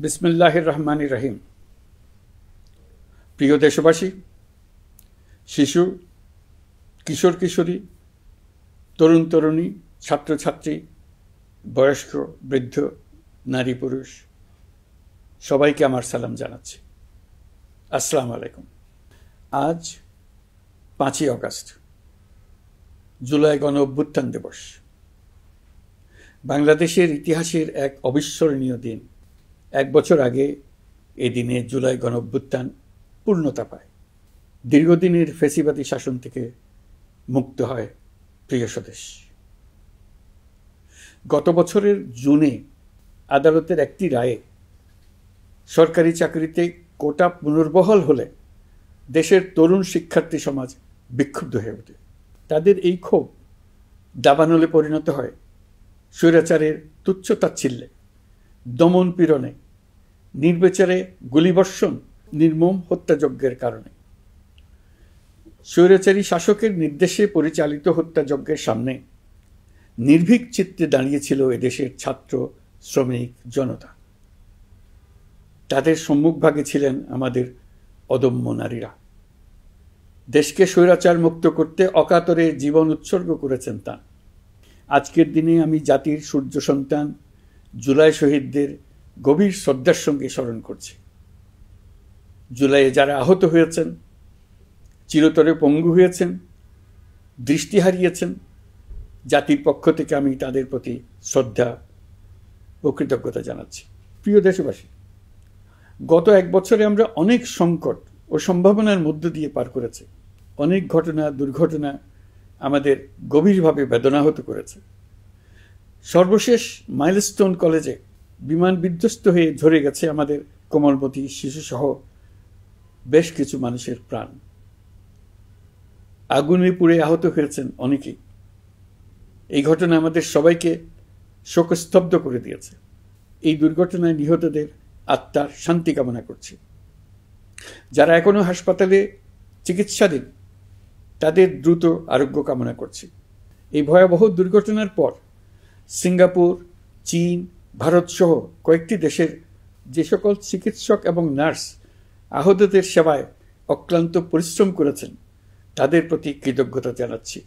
বিসমিল্লাহির রহমানির রহিম। প্রিয় দেশবাসী, শিশু, কিশোর কিশোরী, তরুণ তরুণী, ছাত্রছাত্রী, বয়স্ক, বৃদ্ধ, নারী পুরুষ সবাইকে আমার সালাম জানাচ্ছি। আসসালামু আলাইকুম। আজ 5ই অগাস্ট, জুলাই গণ অভ্যুত্থান দিবস। বাংলাদেশের ইতিহাসের এক অবিস্মরণীয় দিন। 1 বছর আগে এই দিনে জুলাই গণ অভ্যুত্থান পূর্ণতা পায়। দীর্ঘদিনের ফ্যাসিবাদী শাসন থেকে মুক্ত হয় প্রিয় স্বদেশ। গত বছরের জুনে আদালতের একটি রায়ে সরকারি চাকরিতে কোটা পুনর্বহাল হলে দেশের তরুণ শিক্ষার্থী সমাজ বিক্ষুব্ধ হয়ে ওঠে। তাদের এই ক্ষোভ দাবানলে পরিণত হয় স্বৈরাচারের তুচ্ছ তাচ্ছিল্যে, দমন পীড়নে, নির্বিচারে গুলিবর্ষণ, নির্মম হত্যাযজ্ঞের কারণে। স্বৈরাচারী শাসকের নির্দেশে পরিচালিত হত্যাযজ্ঞের সামনে নির্ভীক চিত্তে দাঁড়িয়েছিল এদেশের ছাত্র, শ্রমিক, জনতা। তাদের সম্মুখভাগে ছিলেন আমাদের অদম্য নারীরা। দেশকে স্বৈরাচার মুক্ত করতে অকাতরে জীবন উৎসর্গ করেছেন তাঁরা। আজকের দিনে আমি জাতির সূর্য সন্তান জুলাই শহীদদের গভীর শ্রদ্ধার সঙ্গে স্মরণ করছি। জুলাইয়ে যারা আহত হয়েছেন, চিরতরে পঙ্গু হয়েছেন, দৃষ্টি হারিয়েছেন, জাতির পক্ষ থেকে আমি তাদের প্রতি শ্রদ্ধা ও কৃতজ্ঞতা জানাচ্ছি। প্রিয় দেশবাসী, গত 1 বছরে আমরা অনেক সংকট ও সম্ভাবনার মধ্য দিয়ে পার করেছি। অনেক ঘটনা, দুর্ঘটনা আমাদের গভীরভাবে বেদনাহত করেছে। সর্বশেষ মাইলস্টোন কলেজে বিমান বিধ্বস্ত হয়ে ঝরে গেছে আমাদের কোমলমতি শিশুসহ বেশ কিছু মানুষের প্রাণ। আগুনে পুড়ে আহত হয়েছেন অনেকেই। এই ঘটনা আমাদের সবাইকে শোকস্তব্ধ করে দিয়েছে। এই দুর্ঘটনায় নিহতদের আত্মার শান্তি কামনা করছি। যারা এখনো হাসপাতালে চিকিৎসাধীন, তাদের দ্রুত আরোগ্য কামনা করছি। এই ভয়াবহ দুর্ঘটনার পর সিঙ্গাপুর, চীন, ভারত সহ কয়েকটি দেশের যে সকল চিকিৎসক এবং নার্স আহতদের সেবায় অক্লান্ত পরিশ্রম করেছেন, তাদের প্রতি কৃতজ্ঞতা জানাচ্ছি।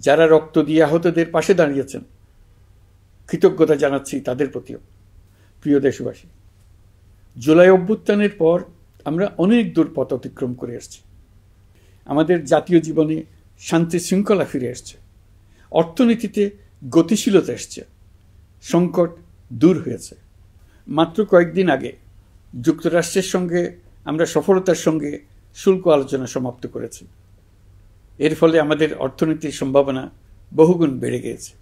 যারা রক্ত দিয়ে আহতদের পাশে দাঁড়িয়েছেন, কৃতজ্ঞতা জানাচ্ছি তাদের প্রতিও। প্রিয় দেশবাসী, জুলাই অভ্যুত্থানের পর আমরা অনেক দূর পথ অতিক্রম করে এসেছি। আমাদের জাতীয় জীবনে শান্তি শৃঙ্খলা ফিরে এসছে, অর্থনীতিতে গতিশীলতা এসছে, সংকট দূর হয়েছে। মাত্র কয়েকদিন আগে যুক্তরাষ্ট্রের সঙ্গে আমরা সফলতার সঙ্গে শুল্ক আলোচনা সমাপ্ত করেছি। এর ফলে আমাদের অর্থনীতির সম্ভাবনা বহুগুণ বেড়ে গিয়েছে।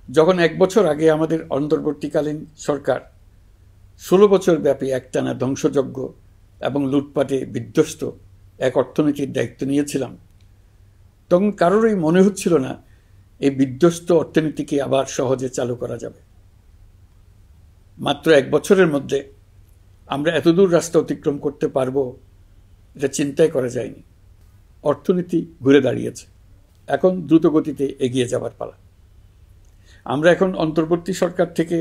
যখন 1 বছর আগে আমাদের অন্তর্বর্তীকালীন সরকার 16 বছর ব্যাপী একটানা ধ্বংসযজ্ঞ এবং লুটপাটে বিধ্বস্ত এক অর্থনীতির দায়িত্ব নিয়েছিলাম, তখন কারোরই মনে হচ্ছিল না এই বিধ্বস্ত অর্থনীতিকে আবার সহজে চালু করা যাবে। মাত্র 1 বছরের মধ্যে আমরা এতদূর রাস্তা অতিক্রম করতে পারবো, এটা চিন্তাই করা যায়নি। অর্থনীতি ঘুরে দাঁড়িয়েছে। এখন দ্রুত গতিতে এগিয়ে যাবার পালা। আমরা এখন অন্তর্বর্তী সরকার থেকে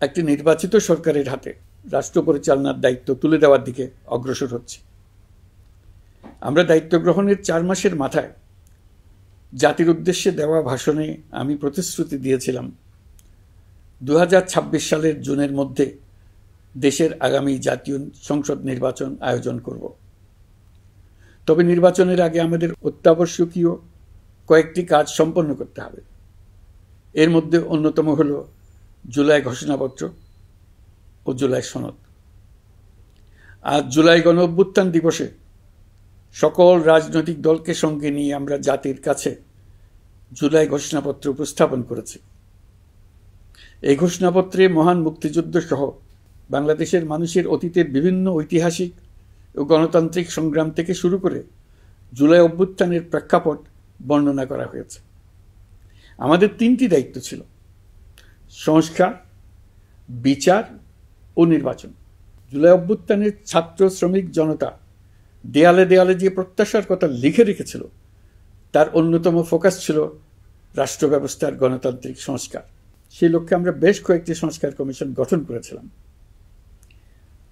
একটি নির্বাচিত সরকারের হাতে রাষ্ট্র পরিচালনার দায়িত্ব তুলে দেওয়ার দিকে অগ্রসর হচ্ছি। আমরা দায়িত্ব গ্রহণের 4 মাসের মাথায় জাতির উদ্দেশ্যে দেওয়া ভাষণে আমি প্রতিশ্রুতি দিয়েছিলাম 2026 সালের জুনের মধ্যে দেশের আগামী জাতীয় সংসদ নির্বাচন আয়োজন করব। তবে নির্বাচনের আগে আমাদের অত্যাবশ্যকীয় কয়েকটি কাজ সম্পন্ন করতে হবে। এর মধ্যে অন্যতম হল জুলাই ঘোষণাপত্র ও জুলাই সনদ। আজ জুলাই গণ অভ্যুত্থান দিবসে সকল রাজনৈতিক দলকে সঙ্গে নিয়ে আমরা জাতির কাছে জুলাই ঘোষণাপত্র উপস্থাপন করেছি। এই ঘোষণাপত্রে মহান মুক্তিযুদ্ধ সহ বাংলাদেশের মানুষের অতীতের বিভিন্ন ঐতিহাসিক ও গণতান্ত্রিক সংগ্রাম থেকে শুরু করে জুলাই অভ্যুত্থানের প্রেক্ষাপট বর্ণনা করা হয়েছে। আমাদের 3টি দায়িত্ব ছিল: সংস্কার, বিচার ও নির্বাচন। জুলাই অভ্যুত্থানের ছাত্র, শ্রমিক, জনতা দেয়ালে দেয়ালে যে প্রত্যাশার কথা লিখে রেখেছিল, তার অন্যতম ফোকাস ছিল রাষ্ট্র ব্যবস্থার গণতান্ত্রিক সংস্কার। সেই লক্ষ্যে আমরা বেশ কয়েকটি সংস্কার কমিশন গঠন করেছিলাম।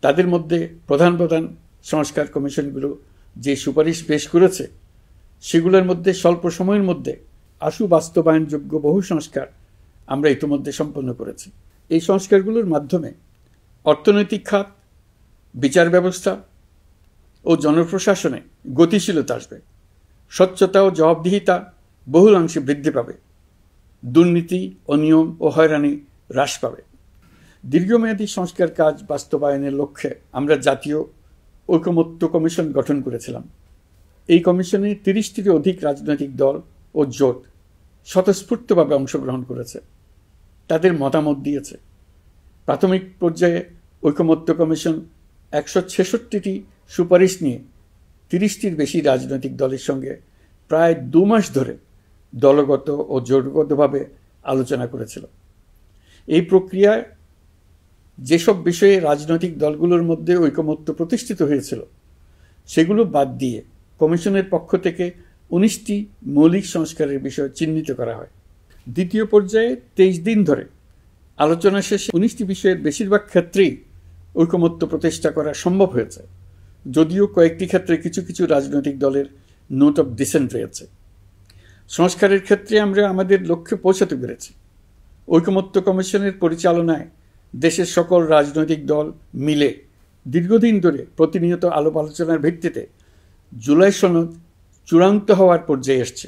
তাদের মধ্যে প্রধান প্রধান সংস্কার কমিশনগুলো যে সুপারিশ পেশ করেছে সেগুলোর মধ্যে স্বল্প সময়ের মধ্যে আশু বাস্তবায়নযোগ্য বহু সংস্কার আমরা ইতিমধ্যে সম্পন্ন করেছি। এই সংস্কারগুলোর মাধ্যমে অর্থনৈতিক খাত, বিচার ব্যবস্থা ও জনপ্রশাসনে গতিশীলতা আসবে, স্বচ্ছতা ও জবাবদিহিতা বহুলাংশে বৃদ্ধি পাবে, দুর্নীতি, অনিয়ম ও হয়রানি হ্রাস পাবে। দীর্ঘমেয়াদী সংস্কার কাজ বাস্তবায়নের লক্ষ্যে আমরা জাতীয় ঐকমত্য কমিশন গঠন করেছিলাম। এই কমিশনে 30টিরও অধিক রাজনৈতিক দল ও জোট স্বতঃস্ফূর্তভাবে অংশগ্রহণ করেছে, তাদের মতামত দিয়েছে। প্রাথমিক পর্যায়ে ঐকমত্য কমিশন 166টি সুপারিশ নিয়ে 30টির বেশি রাজনৈতিক দলের সঙ্গে প্রায় 2 মাস ধরে দলগত ও জোটগতভাবে আলোচনা করেছিল। এই প্রক্রিয়ায় যেসব বিষয়ে রাজনৈতিক দলগুলোর মধ্যে ঐকমত্য প্রতিষ্ঠিত হয়েছিল সেগুলো বাদ দিয়ে কমিশনের পক্ষ থেকে 19টি মৌলিক সংস্কারের বিষয় চিহ্নিত করা হয়। দ্বিতীয় পর্যায়ে 23 দিন ধরে আলোচনা শেষে 19টি বিষয়ের বেশিরভাগ ক্ষেত্রেই ঐকমত্য প্রতিষ্ঠা করা সম্ভব হয়েছে, যদিও কয়েকটি ক্ষেত্রে কিছু কিছু রাজনৈতিক দলের নোট অফ ডিসেন্ট রয়েছে। সংস্কারের ক্ষেত্রে আমরা আমাদের লক্ষ্যে পৌঁছাতে পেরেছি। ঐকমত্য কমিশনের পরিচালনায় দেশের সকল রাজনৈতিক দল মিলে দীর্ঘদিন ধরে প্রতিনিয়ত আলাপ আলোচনার ভিত্তিতে জুলাই সনদ চূড়ান্ত হওয়ার পর্যায়ে এসছে।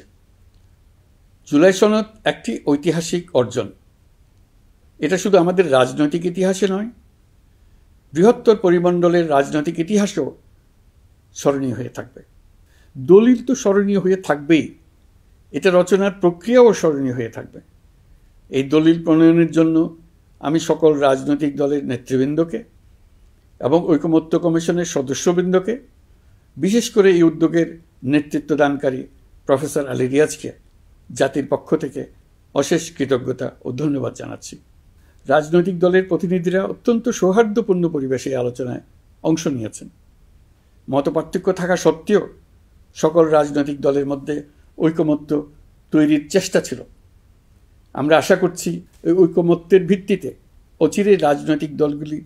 জুলাই সনদ একটি ঐতিহাসিক অর্জন। এটা শুধু আমাদের রাজনৈতিক ইতিহাসে নয়, বৃহত্তর পরিমণ্ডলের রাজনৈতিক ইতিহাসেও স্মরণীয় হয়ে থাকবে। দলিল তো স্মরণীয় হয়ে থাকবেই, এটা রচনার প্রক্রিয়াও স্মরণীয় হয়ে থাকবে। এই দলিল প্রণয়নের জন্য আমি সকল রাজনৈতিক দলের নেতৃবৃন্দকে এবং ঐকমত্য কমিশনের সদস্যবৃন্দকে, বিশেষ করে এই উদ্যোগের নেতৃত্ব দানকারী প্রফেসর আলী রিয়াজকে জাতির পক্ষ থেকে অশেষ কৃতজ্ঞতা ও ধন্যবাদ জানাচ্ছি। রাজনৈতিক দলের প্রতিনিধিরা অত্যন্ত সৌহার্দ্যপূর্ণ পরিবেশে আলোচনায় অংশ নিয়েছেন। মতপার্থক্য থাকা সত্ত্বেও সকল রাজনৈতিক দলের মধ্যে ঐকমত্য তৈরির চেষ্টা ছিল। আমরা আশা করছি এই ঐকমত্যের ভিত্তিতে অচিরে রাজনৈতিক দলগুলি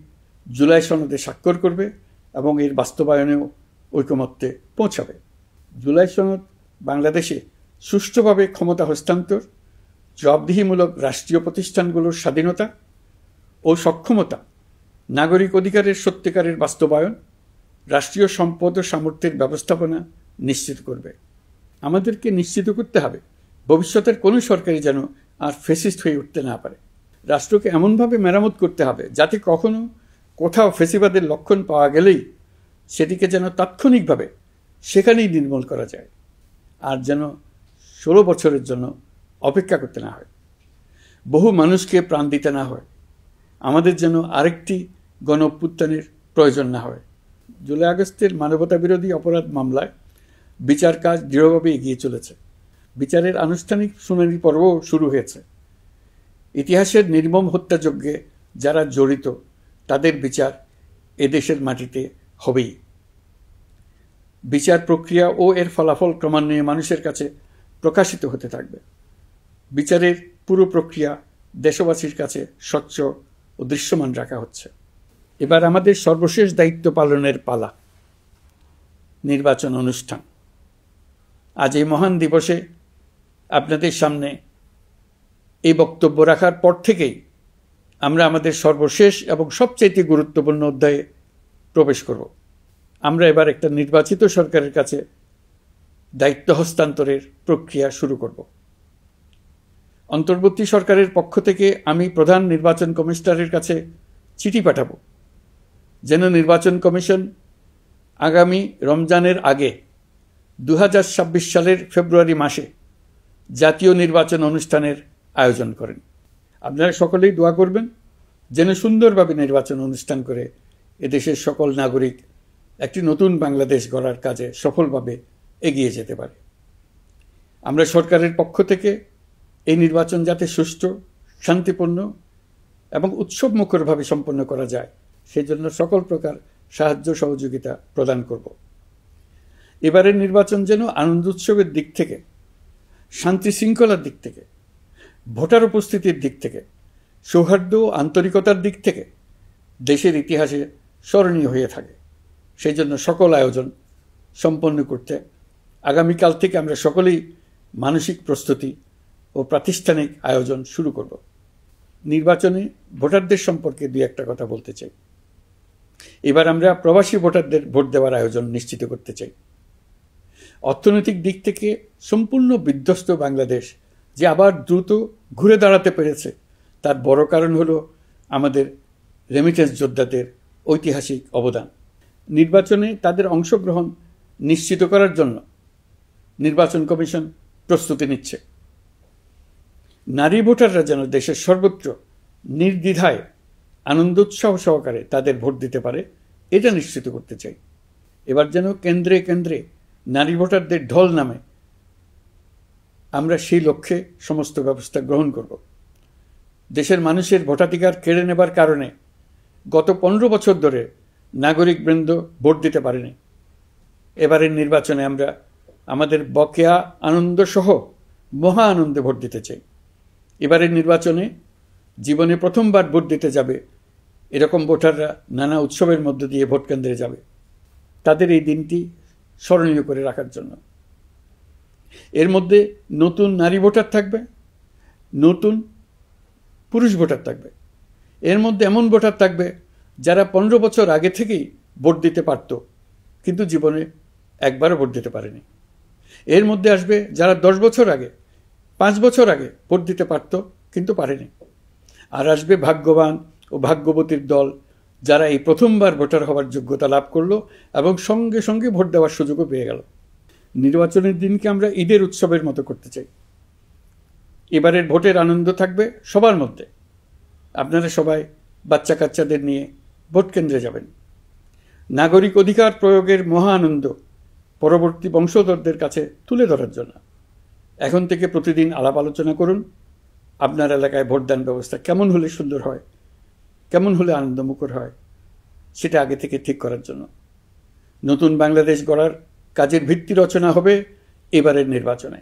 জুলাই সনদে স্বাক্ষর করবে এবং এর বাস্তবায়নেও ঐকমত্যে পৌঁছাবে। জুলাই সনদ বাংলাদেশে সুষ্ঠুভাবে ক্ষমতা হস্তান্তর, জবাবদিহিমূলক রাষ্ট্রীয় প্রতিষ্ঠানগুলোর স্বাধীনতা ও সক্ষমতা, নাগরিক অধিকারের সত্যিকারের বাস্তবায়ন, রাষ্ট্রীয় সম্পদ ও সামর্থ্যের ব্যবস্থাপনা নিশ্চিত করবে। আমাদেরকে নিশ্চিত করতে হবে ভবিষ্যতের কোনো সরকারই যেন আর ফ্যাসিস্ট হয়ে উঠতে না পারে। রাষ্ট্রকে এমনভাবে মেরামত করতে হবে যাতে কখনো কোথাও ফ্যাসিবাদের লক্ষণ পাওয়া গেলেই সেটিকে যেন তাৎক্ষণিকভাবে সেখানেই নির্মূল করা যায়, আর যেন 16 বছরের জন্য অপেক্ষা করতে না হয়, বহু মানুষকে প্রাণ দিতে না হয়, আমাদের যেন আরেকটি গণ অভ্যুত্থানের প্রয়োজন না হয়। জুলাই আগস্টের মানবতা বিরোধী অপরাধ মামলায় বিচার কাজ দৃঢ়ভাবে এগিয়ে চলেছে। বিচারের আনুষ্ঠানিক শুনানি পর্বও শুরু হয়েছে। ইতিহাসের নির্মম হত্যাযজ্ঞে যারা জড়িত তাদের বিচার এদেশের মাটিতে হবেই। বিচার প্রক্রিয়া ও এর ফলাফল ক্রমান্বয়ে মানুষের কাছে প্রকাশিত হতে থাকবে। বিচারের পুরো প্রক্রিয়া দেশবাসীর কাছে স্বচ্ছ ও দৃশ্যমান রাখা হচ্ছে। এবার আমাদের সর্বশেষ দায়িত্ব পালনের পালা, নির্বাচন অনুষ্ঠান। আজ এই মহান দিবসে আপনাদের সামনে এই বক্তব্য রাখার পর থেকেই আমরা আমাদের সর্বশেষ এবং সবচেয়ে গুরুত্বপূর্ণ অধ্যায়ে প্রবেশ করব। আমরা এবার একটা নির্বাচিত সরকারের কাছে দায়িত্ব হস্তান্তরের প্রক্রিয়া শুরু করব। অন্তর্বর্তী সরকারের পক্ষ থেকে আমি প্রধান নির্বাচন কমিশনারের কাছে চিঠি পাঠাব যেন নির্বাচন কমিশন আগামী রমজানের আগে 2026 সালের ফেব্রুয়ারি মাসে জাতীয় নির্বাচন অনুষ্ঠানের আয়োজন করেন। আপনারা সকলেই দোয়া করবেন যেন সুন্দরভাবে নির্বাচন অনুষ্ঠান করে এদেশের সকল নাগরিক একটি নতুন বাংলাদেশ গড়ার কাজে সফলভাবে এগিয়ে যেতে পারে। আমরা সরকারের পক্ষ থেকে এই নির্বাচন যাতে সুষ্ঠু, শান্তিপূর্ণ এবং উৎসবমুখরভাবে সম্পন্ন করা যায় সেজন্য সকল প্রকার সাহায্য সহযোগিতা প্রদান করব। এবারের নির্বাচন যেন আনন্দ উৎসবের দিক থেকে, শান্তি শৃঙ্খলার দিক থেকে, ভোটার উপস্থিতির দিক থেকে সৌহার্দ্য ও আন্তরিকতার দিক থেকে দেশের ইতিহাসে স্মরণীয় হয়ে থাকে। সেই জন্য সকল আয়োজন সম্পন্ন করতে আগামীকাল থেকে আমরা সকলেই মানসিক প্রস্তুতি ও প্রাতিষ্ঠানিক আয়োজন শুরু করব। নির্বাচনে ভোটারদের সম্পর্কে দুই একটা কথা বলতে চাই। এবার আমরা প্রবাসী ভোটারদের ভোট দেওয়ার আয়োজন নিশ্চিত করতে চাই। অর্থনৈতিক দিক থেকে সম্পূর্ণ বিধ্বস্ত বাংলাদেশ যে আবার দ্রুত ঘুরে দাঁড়াতে পেরেছে, তার বড় কারণ হলো আমাদের রেমিটেন্স যোদ্ধাদের ঐতিহাসিক অবদান। নির্বাচনে তাদের অংশগ্রহণ নিশ্চিত করার জন্য নির্বাচন কমিশন প্রস্তুতি নিচ্ছে। নারী ভোটাররা যেন দেশের সর্বত্র নির্দ্বিধায় আনন্দোৎসাহ সহকারে তাদের ভোট দিতে পারে, এটা নিশ্চিত করতে চাই। এবার যেন কেন্দ্রে কেন্দ্রে নারী ভোটারদের ঢল নামে, আমরা সেই লক্ষ্যে সমস্ত ব্যবস্থা গ্রহণ করব। দেশের মানুষের ভোটাধিকার কেড়ে নেবার কারণে গত 15 বছর ধরে নাগরিকবৃন্দ ভোট দিতে পারেনি। এবারের নির্বাচনে আমরা আমাদের বকেয়া আনন্দ সহ মহা আনন্দে ভোট দিতে চাই। এবারের নির্বাচনে জীবনে প্রথমবার ভোট দিতে যাবে এরকম ভোটাররা নানা উৎসবের মধ্য দিয়ে ভোট কেন্দ্রে যাবে, তাদের এই দিনটি স্মরণীয় করে রাখার জন্য। এর মধ্যে নতুন নারী ভোটার থাকবে, নতুন পুরুষ ভোটার থাকবে। এর মধ্যে এমন ভোটার থাকবে যারা 15 বছর আগে থেকেই ভোট দিতে পারত, কিন্তু জীবনে একবারও ভোট দিতে পারেনি। এর মধ্যে আসবে যারা 10 বছর আগে, 5 বছর আগে ভোট দিতে পারত কিন্তু পারেনি। আর আসবে ভাগ্যবান ও ভাগ্যবতীর দল, যারা এই প্রথমবার ভোটার হওয়ার যোগ্যতা লাভ করলো এবং সঙ্গে সঙ্গে ভোট দেওয়ার সুযোগও পেয়ে গেল। নির্বাচনের দিনকে আমরা ঈদের উৎসবের মতো করতে চাই। এবারের ভোটের আনন্দ থাকবে সবার মধ্যে। আপনারা সবাই বাচ্চা কাচ্চাদের নিয়ে ভোট কেন্দ্রে যাবেন। নাগরিক অধিকার প্রয়োগের মহা আনন্দ পরবর্তী বংশধরদের কাছে তুলে ধরার জন্য এখন থেকে প্রতিদিন আলাপ আলোচনা করুন। আপনার এলাকায় ভোটদান ব্যবস্থা কেমন হলে সুন্দর হয়, কেমন হলে আনন্দমুখর হয়, সেটা আগে থেকে ঠিক করার জন্য। নতুন বাংলাদেশ গড়ার কাজের ভিত্তি রচনা হবে এবারের নির্বাচনে।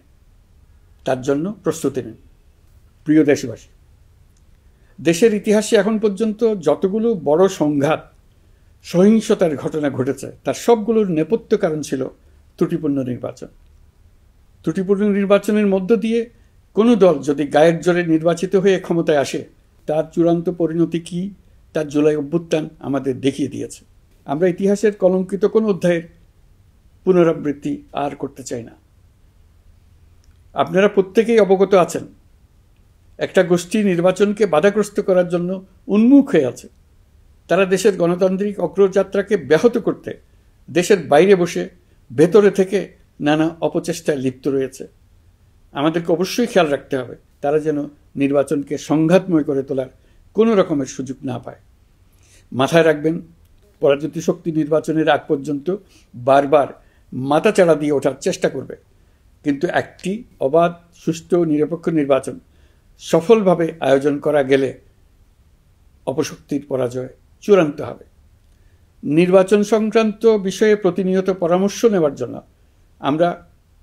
তার জন্য প্রস্তুতি নিন। প্রিয় দেশবাসী, দেশের ইতিহাসে এখন পর্যন্ত যতগুলো বড় সংঘাত, সহিংসতার ঘটনা ঘটেছে, তার সবগুলোর নেপথ্য কারণ ছিল ত্রুটিপূর্ণ নির্বাচন। ত্রুটিপূর্ণ নির্বাচনের মধ্য দিয়ে কোনো দল যদি গায়ের জোরে নির্বাচিত হয়ে ক্ষমতায় আসে, তার চূড়ান্ত পরিণতি কী তার জুলাই অভ্যুত্থান আমাদের দেখিয়ে দিয়েছে। আমরা ইতিহাসের কলঙ্কিত কোনো অধ্যায়ের পুনরাবৃত্তি আর করতে চাই না। আপনারা প্রত্যেকেই অবগত আছেন, একটা গোষ্ঠী নির্বাচনকে বাধাগ্রস্ত করার জন্য উন্মুখ হয়ে আছে। তারা দেশের গণতান্ত্রিক অগ্রযাত্রাকে ব্যাহত করতে দেশের বাইরে বসে ভেতরে থেকে নানা অপচেষ্টায় লিপ্ত রয়েছে। আমাদেরকে অবশ্যই খেয়াল রাখতে হবে তারা যেন নির্বাচনকে সংঘাতময় করে তোলার কোনো রকমের সুযোগ না পায়। মাথায় রাখবেন, পরাজিত শক্তি নির্বাচনের আগ পর্যন্ত বারবার মাথাচাড়া দিয়ে ওঠার চেষ্টা করবে, কিন্তু একটি অবাধ, সুষ্ঠু, নিরপেক্ষ নির্বাচন সফলভাবে আয়োজন করা গেলে অপশক্তির পরাজয় চূড়ান্ত হবে। নির্বাচন সংক্রান্ত বিষয়ে প্রতিনিয়ত পরামর্শ নেওয়ার জন্য আমরা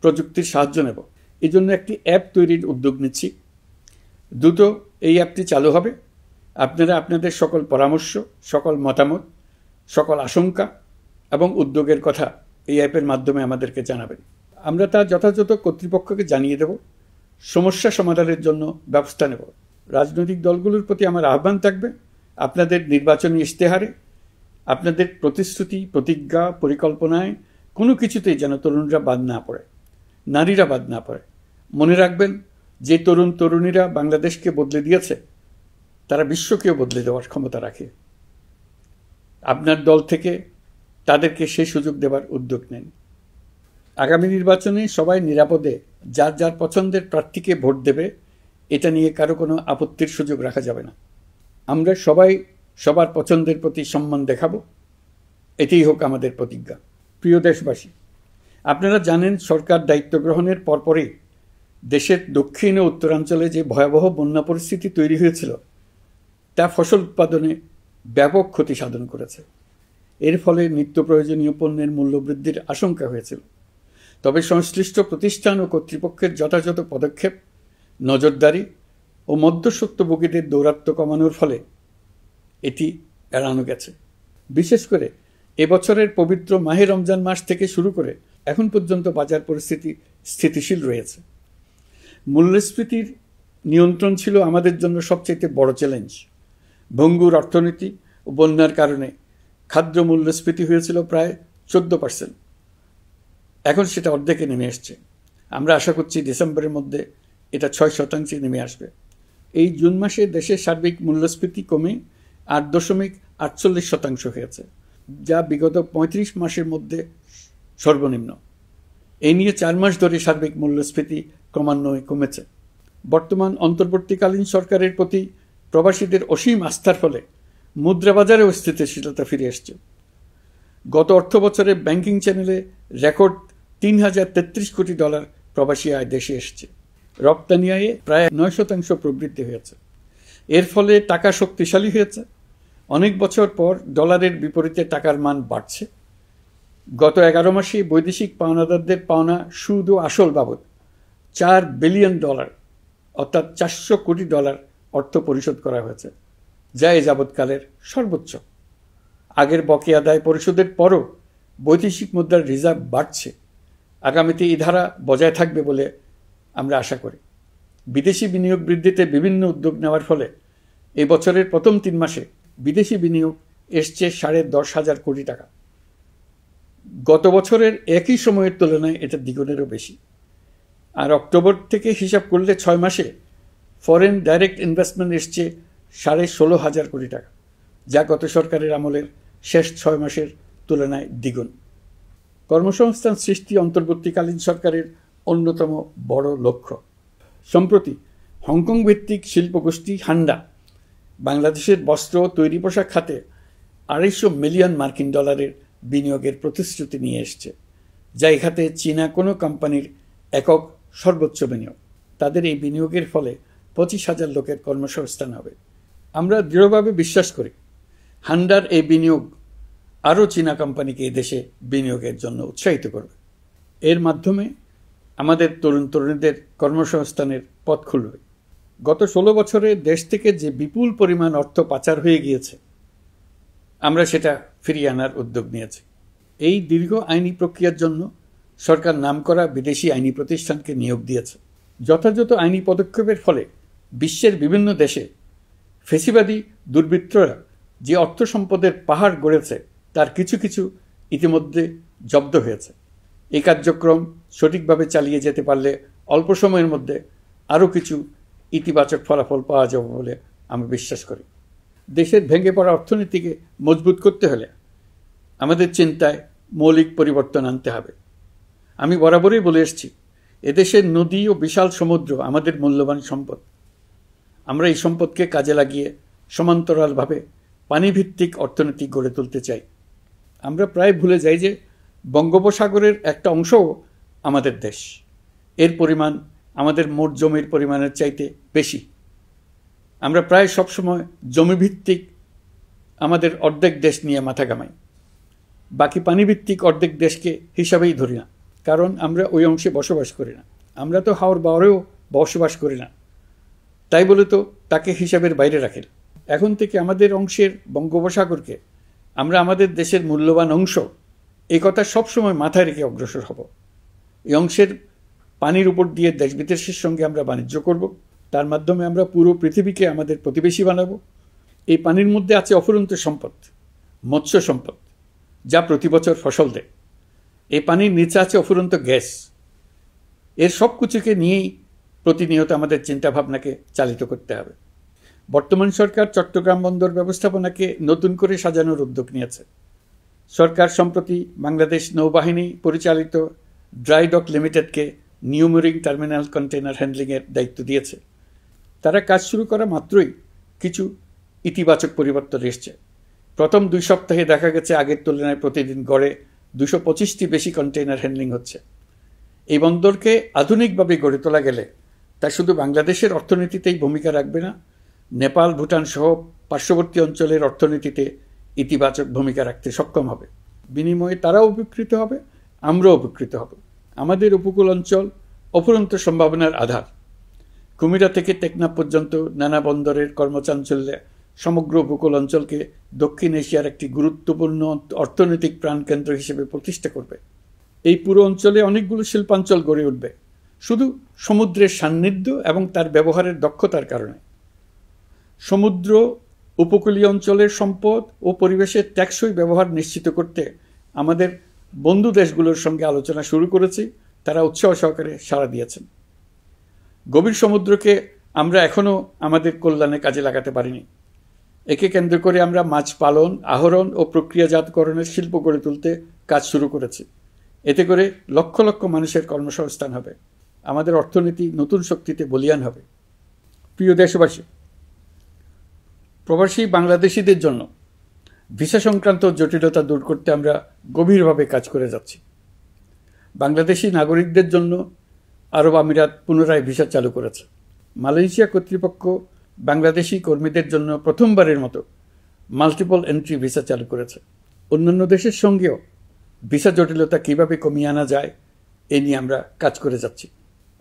প্রযুক্তির সাহায্য নেব। এই জন্য একটি অ্যাপ তৈরির উদ্যোগ নিচ্ছি। দ্রুত এই অ্যাপটি চালু হবে। আপনারা আপনাদের সকল পরামর্শ, সকল মতামত, সকল আশঙ্কা এবং উদ্যোগের কথা এই অ্যাপের মাধ্যমে আমাদেরকে জানাবেন। আমরা তা যথাযথ কর্তৃপক্ষকে জানিয়ে দেব, সমস্যা সমাধানের জন্য ব্যবস্থা নেব। রাজনৈতিক দলগুলোর প্রতি আমার আহ্বান থাকবে, আপনাদের নির্বাচনী ইশতেহারে, আপনাদের প্রতিশ্রুতি, প্রতিজ্ঞা, পরিকল্পনায় কোনো কিছুতেই যেন তরুণরা বাদ না পড়ে, নারীরা বাদ না পড়ে। মনে রাখবেন, যে তরুণ তরুণীরা বাংলাদেশকে বদলে দিয়েছে, তারা বিশ্বকেও বদলে দেওয়ার ক্ষমতা রাখে। আপনার দল থেকে তাদেরকে সেই সুযোগ দেওয়ার উদ্যোগ নেন। আগামী নির্বাচনে সবাই নিরাপদে যার যার পছন্দের প্রার্থীকে ভোট দেবে, এটা নিয়ে কারো কোনো আপত্তির সুযোগ রাখা যাবে না। আমরা সবাই সবার পছন্দের প্রতি সম্মান দেখাব, এটাই হোক আমাদের প্রতিজ্ঞা। প্রিয় দেশবাসী, আপনারা জানেন, সরকার দায়িত্ব গ্রহণের পরপরই দেশের দক্ষিণ ও উত্তরাঞ্চলে যে ভয়াবহ বন্যা পরিস্থিতি তৈরি হয়েছিল, তা ফসল উৎপাদনে ব্যাপক ক্ষতি সাধন করেছে। এর ফলে নিত্য প্রয়োজনীয় পণ্যের মূল্যবৃদ্ধির আশঙ্কা হয়েছিল। তবে সংশ্লিষ্ট প্রতিষ্ঠান ও কর্তৃপক্ষের যথাযথ পদক্ষেপ, নজরদারি ও মধ্যস্বত্বভোগীদের দৌরাত্ম্য কমানোর ফলে এটি এড়ানো গেছে। বিশেষ করে এবছরের পবিত্র মাহে রমজান মাস থেকে শুরু করে এখন পর্যন্ত বাজার পরিস্থিতি স্থিতিশীল রয়েছে। মূল্যস্ফীতির নিয়ন্ত্রণ ছিল আমাদের জন্য সবচেয়ে বড় চ্যালেঞ্জ। ভঙ্গুর অর্থনীতি ও বন্যার কারণে খাদ্য মূল্যস্ফীতি হয়েছিল প্রায় 14%। এখন সেটা অর্ধেকে নেমে আসছে। আমরা আশা করছি ডিসেম্বরের মধ্যে এটা 6% নেমে আসবে। এই জুন মাসে দেশের সার্বিক মূল্যস্ফীতি কমে 8.48% হয়েছে, যা বিগত 35 মাসের মধ্যে সর্বনিম্ন। এই নিয়ে 4 মাস ধরে সার্বিক মূল্যস্ফীতি ক্রমান্বয়ে কমেছে। বর্তমান অন্তর্বর্তীকালীন সরকারের প্রতি প্রবাসীদের অসীম আস্থার ফলে মুদ্রাবাজারেও স্থিতিশীলতা ফিরে আসছে। গত অর্থবছরে ব্যাংকিং চ্যানেলে রেকর্ড $3033 কোটি প্রবাসী আয় দেশে এসেছে। রপ্তানি আয়ে প্রায় 9% প্রবৃদ্ধি হয়েছে। এর ফলে টাকা শক্তিশালী হয়েছে। অনেক বছর পর ডলারের বিপরীতে টাকার মান বাড়ছে। গত 11 মাসে বৈদেশিক পাওনাদারদের পাওনা সুদ ও আসল বাবদ $4 বিলিয়ন অর্থাৎ $400 কোটি অর্থ পরিশোধ করা হয়েছে, যা এ যাবৎকালের সর্বোচ্চ। আগের বকেয়া আদায় পরিশোধের পরও বৈদেশিক মুদ্রার রিজার্ভ বাড়ছে। আগামীতে এই ধারা বজায় থাকবে বলে আমরা আশা করি। বিদেশি বিনিয়োগ বৃদ্ধিতে বিভিন্ন উদ্যোগ নেওয়ার ফলে এই বছরের প্রথম 3 মাসে বিদেশি বিনিয়োগ এসছে $10,500 কোটি। গত বছরের একই সময়ের তুলনায় এটা দ্বিগুণেরও বেশি। আর অক্টোবর থেকে হিসাব করলে 6 মাসে ফরেন ডাইরেক্ট ইনভেস্টমেন্ট এসছে $16,500 কোটি, যা গত সরকারের আমলের শেষ 6 মাসের তুলনায় দ্বিগুণ। কর্মসংস্থান সৃষ্টি অন্তর্বর্তীকালীন সরকারের অন্যতম বড় লক্ষ্য। সম্প্রতি হংকং ভিত্তিক শিল্পগোষ্ঠী হান্ডা বাংলাদেশের বস্ত্র ও তৈরি পোশাক খাতে $250 মিলিয়ন বিনিয়োগের প্রতিশ্রুতি নিয়ে এসছে, যা এই খাতে চীনা কোনো কোম্পানির একক সর্বোচ্চ বিনিয়োগ। তাদের এই বিনিয়োগের ফলে 25,000 লোকের কর্মসংস্থান হবে। আমরা দৃঢ়ভাবে বিশ্বাস করি হান্ডার এই বিনিয়োগ আরও চীনা কোম্পানিকে এই দেশে বিনিয়োগের জন্য উৎসাহিত করবে। এর মাধ্যমে আমাদের তরুণ তরুণীদের কর্মসংস্থানের পথ খুলবে। গত 16 বছরে দেশ থেকে যে বিপুল পরিমাণ অর্থ পাচার হয়ে গিয়েছে, আমরা সেটা ফিরিয়ে আনার উদ্যোগ নিয়েছি। এই দীর্ঘ আইনি প্রক্রিয়ার জন্য সরকার নামকরা বিদেশি আইনি প্রতিষ্ঠানকে নিয়োগ দিয়েছে। যথাযথ আইনি পদক্ষেপের ফলে বিশ্বের বিভিন্ন দেশে ফেসিবাদী দুর্বৃত্তরা যে অর্থ সম্পদের পাহাড় গড়েছে তার কিছু কিছু ইতিমধ্যে জব্দ হয়েছে। এই কার্যক্রম সঠিকভাবে চালিয়ে যেতে পারলে অল্প সময়ের মধ্যে আরও কিছু ইতিবাচক ফলাফল পাওয়া যাবে বলে আমি বিশ্বাস করি। দেশের ভেঙে পড়া অর্থনীতিকে মজবুত করতে হলে আমাদের চিন্তায় মৌলিক পরিবর্তন আনতে হবে। আমি বরাবরই বলে এসেছি, এদেশের নদী ও বিশাল সমুদ্র আমাদের মূল্যবান সম্পদ। আমরা এই সম্পদকে কাজে লাগিয়ে সমান্তরালভাবে পানিভিত্তিক অর্থনীতি গড়ে তুলতে চাই। আমরা প্রায় ভুলে যাই যে বঙ্গোপসাগরের একটা অংশও আমাদের দেশ। এর পরিমাণ আমাদের মোট জমির পরিমাণের চাইতে বেশি। আমরা প্রায় সবসময় জমিভিত্তিক আমাদের অর্ধেক দেশ নিয়ে মাথা ঘামাই, বাকি পানিভিত্তিক অর্ধেক দেশকে হিসাবেই ধরি না, কারণ আমরা ওই অংশে বসবাস করি না। আমরা তো হাওর বাওরেও বসবাস করি না, তাই বলে তো তাকে হিসাবের বাইরে রাখেন। এখন থেকে আমাদের অংশের বঙ্গোপসাগরকে আমরা আমাদের দেশের মূল্যবান অংশ, এই কথা সবসময় মাথায় রেখে অগ্রসর হব। এই অংশের পানির উপর দিয়ে দেশ বিদেশের সঙ্গে আমরা বাণিজ্য করব। তার মাধ্যমে আমরা পুরো পৃথিবীকে আমাদের প্রতিবেশী বানাবো। এই পানির মধ্যে আছে অফুরন্ত সম্পদ, মৎস্য সম্পদ, যা প্রতি বছর ফসল দেয়। এই পানির নিচে আছে অফুরন্ত গ্যাস। এর সব কিছুকে নিয়েই প্রতিনিয়ত আমাদের চিন্তাভাবনাকে চালিত করতে হবে। বর্তমান সরকার চট্টগ্রাম বন্দর ব্যবস্থাপনাকে নতুন করে সাজানোর উদ্যোগ নিয়েছে। সরকার সম্প্রতি বাংলাদেশ নৌবাহিনী পরিচালিত ড্রাই ডক লিমিটেডকে নিউ মুরিং টার্মিনাল কন্টেইনার হ্যান্ডলিংয়ের দায়িত্ব দিয়েছে। তারা কাজ শুরু করা মাত্রই কিছু ইতিবাচক পরিবর্তন এসছে। প্রথম 2 সপ্তাহে দেখা গেছে আগের তুলনায় প্রতিদিন গড়ে 225টি বেশি কন্টেইনার হ্যান্ডলিং হচ্ছে। এই বন্দরকে আধুনিকভাবে গড়ে তোলা গেলে তা শুধু বাংলাদেশের অর্থনীতিতেই ভূমিকা রাখবে না, নেপাল, ভুটান সহ পার্শ্ববর্তী অঞ্চলের অর্থনীতিতে ইতিবাচক ভূমিকা রাখতে সক্ষম হবে। বিনিময়ে তারাও উপকৃত হবে, আমরাও উপকৃত হব। আমাদের উপকূল অঞ্চল অফুরন্ত সম্ভাবনার আধার। কুমিরা থেকে টেকনাফ পর্যন্ত নানা বন্দরের কর্মচাঞ্চল্যে সমগ্র উপকূল অঞ্চলকে দক্ষিণ এশিয়ার একটি গুরুত্বপূর্ণ অর্থনৈতিক প্রাণকেন্দ্র হিসেবে প্রতিষ্ঠা করবে। এই পুরো অঞ্চলে অনেকগুলো শিল্পাঞ্চল গড়ে উঠবে শুধু সমুদ্রের সান্নিধ্য এবং তার ব্যবহারের দক্ষতার কারণে। সমুদ্র উপকূলীয় অঞ্চলের সম্পদ ও পরিবেশের টেকসই ব্যবহার নিশ্চিত করতে আমাদের বন্ধু দেশগুলোর সঙ্গে আলোচনা শুরু করেছি। তারা উৎসাহ সহকারে সাড়া দিয়েছেন। গভীর সমুদ্রকে আমরা এখনও আমাদের কল্যাণে কাজে লাগাতে পারিনি। একে কেন্দ্র করে আমরা মাছ পালন, আহরণ ও প্রক্রিয়াজাতকরণের শিল্প গড়ে তুলতে কাজ শুরু করেছি। এতে করে লক্ষ লক্ষ মানুষের কর্মসংস্থান হবে, আমাদের অর্থনীতি নতুন শক্তিতে বলীয়ান হবে। প্রিয় দেশবাসী, প্রবাসী বাংলাদেশিদের জন্য ভিসা সংক্রান্ত জটিলতা দূর করতে আমরা গভীরভাবে কাজ করে যাচ্ছি। বাংলাদেশি নাগরিকদের জন্য আরব আমিরাত পুনরায় ভিসা চালু করেছে। মালয়েশিয়া কর্তৃপক্ষ বাংলাদেশি কর্মীদের জন্য প্রথমবারের মতো মাল্টিপল এন্ট্রি ভিসা চালু করেছে। অন্যান্য দেশের সঙ্গেও ভিসা জটিলতা কীভাবে কমিয়ে আনা যায় এ নিয়ে আমরা কাজ করে যাচ্ছি।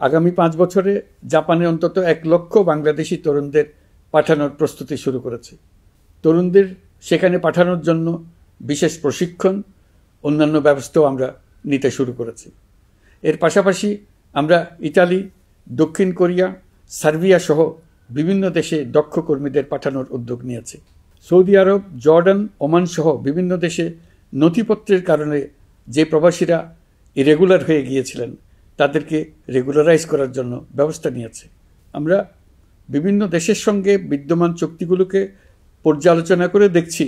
আগামী 5 বছরে জাপানে অন্তত 1 লক্ষ বাংলাদেশি তরুণদের পাঠানোর প্রস্তুতি শুরু করেছে। তরুণদের সেখানে পাঠানোর জন্য বিশেষ প্রশিক্ষণ, অন্যান্য ব্যবস্থাও আমরা নিতে শুরু করেছি। এর পাশাপাশি আমরা ইতালি, দক্ষিণ কোরিয়া, সার্বিয়া সহ বিভিন্ন দেশে দক্ষ কর্মীদের পাঠানোর উদ্যোগ নিয়েছি। সৌদি আরব, জর্ডান, ওমান সহ বিভিন্ন দেশে নথিপত্রের কারণে যে প্রবাসীরা ইরেগুলার হয়ে গিয়েছিলেন তাদেরকে রেগুলারাইজ করার জন্য ব্যবস্থা নিয়েছে। আমরা বিভিন্ন দেশের সঙ্গে বিদ্যমান চুক্তিগুলোকে পর্যালোচনা করে দেখছি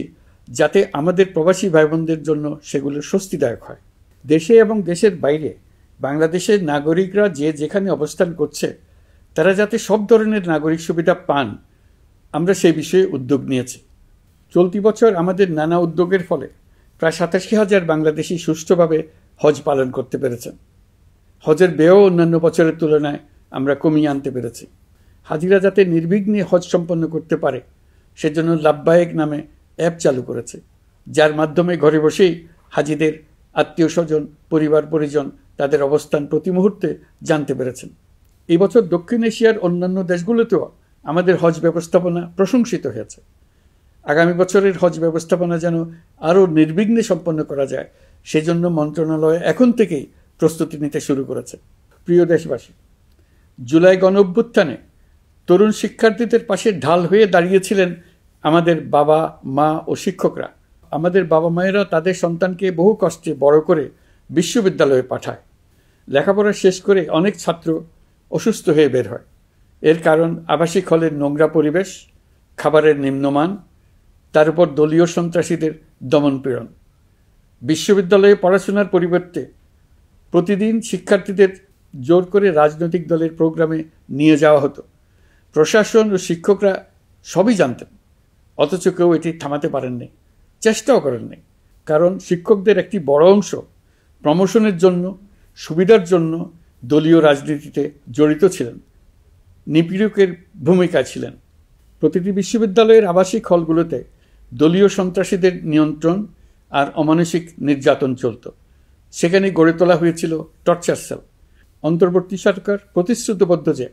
যাতে আমাদের প্রবাসী ভাই বোনদের জন্য সেগুলো স্বস্তিদায়ক হয়। দেশে এবং দেশের বাইরে বাংলাদেশের নাগরিকরা যে যেখানে অবস্থান করছে তারা যাতে সব ধরনের নাগরিক সুবিধা পান, আমরা সেই বিষয়ে উদ্যোগ নিয়েছি। চলতি বছর আমাদের নানা উদ্যোগের ফলে প্রায় 87,000 বাংলাদেশি সুষ্ঠুভাবে হজ পালন করতে পেরেছেন। হজের ব্যয়ও অন্যান্য বছরের তুলনায় আমরা কমিয়ে আনতে পেরেছি। হাজিরা যাতে নির্বিঘ্নে হজ সম্পন্ন করতে পারে সেজন্য লাব্বায়েক নামে অ্যাপ চালু করেছে, যার মাধ্যমে ঘরে বসেই হাজিদের আত্মীয় স্বজন, পরিবার পরিজন তাদের অবস্থান প্রতি মুহূর্তে জানতে পেরেছেন। এই বছর দক্ষিণ এশিয়ার অন্যান্য দেশগুলোতেও আমাদের হজ ব্যবস্থাপনা প্রশংসিত হয়েছে। আগামী বছরের হজ ব্যবস্থাপনা যেন আরও নির্বিঘ্নে সম্পন্ন করা যায় সেজন্য মন্ত্রণালয় এখন থেকেই প্রস্তুতি নিতে শুরু করেছে। প্রিয় দেশবাসী, জুলাই গণঅভ্যুত্থানে তরুণ শিক্ষার্থীদের পাশে ঢাল হয়ে দাঁড়িয়েছিলেন আমাদের বাবা মা ও শিক্ষকরা। আমাদের বাবা মায়েরা তাদের সন্তানকে বহু কষ্টে বড় করে বিশ্ববিদ্যালয়ে পাঠায়। লেখাপড়া শেষ করে অনেক ছাত্র অসুস্থ হয়ে বের হয়। এর কারণ আবাসিক হলের নোংরা পরিবেশ, খাবারের নিম্নমান, তার উপর দলীয় সন্ত্রাসীদের দমনপীড়ন। বিশ্ববিদ্যালয়ে পড়াশোনার পরিবর্তে প্রতিদিন শিক্ষার্থীদের জোর করে রাজনৈতিক দলের প্রোগ্রামে নিয়ে যাওয়া হতো। প্রশাসন ও শিক্ষকরা সবই জানতেন, অথচ কেউ এটি থামাতে পারেননি, চেষ্টাও করেননি। কারণ শিক্ষকদের একটি বড় অংশ প্রমোশনের জন্য, সুবিধার জন্য দলীয় রাজনীতিতে জড়িত ছিলেন, নিপীড়কের ভূমিকায় ছিলেন। প্রতিটি বিশ্ববিদ্যালয়ের আবাসিক হলগুলোতে দলীয় সন্ত্রাসীদের নিয়ন্ত্রণ আর অমানসিক নির্যাতন চলত। সেখানে গড়ে তোলা হয়েছিল টর্চার সেল। অন্তর্বর্তী সরকার প্রতিশ্রুতিবদ্ধ যে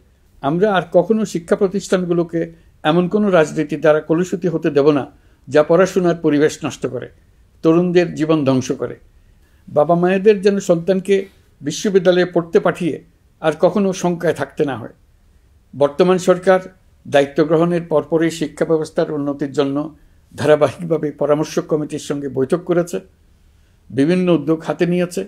আমরা আর কখনো শিক্ষা প্রতিষ্ঠানগুলোকে এমন কোনো রাজনীতি দ্বারা কলুষিত হতে দেব না যা পড়াশোনার পরিবেশ নষ্ট করে, তরুণদের জীবন ধ্বংস করে। বাবা মায়েদের যেন সন্তানকে বিশ্ববিদ্যালয়ে পড়তে পাঠিয়ে আর কখনো শঙ্কায় থাকতে না হয়। বর্তমান সরকার দায়িত্ব গ্রহণের পরপরই শিক্ষা ব্যবস্থার উন্নতির জন্য ধারাবাহিকভাবে পরামর্শ কমিটির সঙ্গে বৈঠক করেছে, বিভিন্ন উদ্যোগ হাতে নিয়েছে।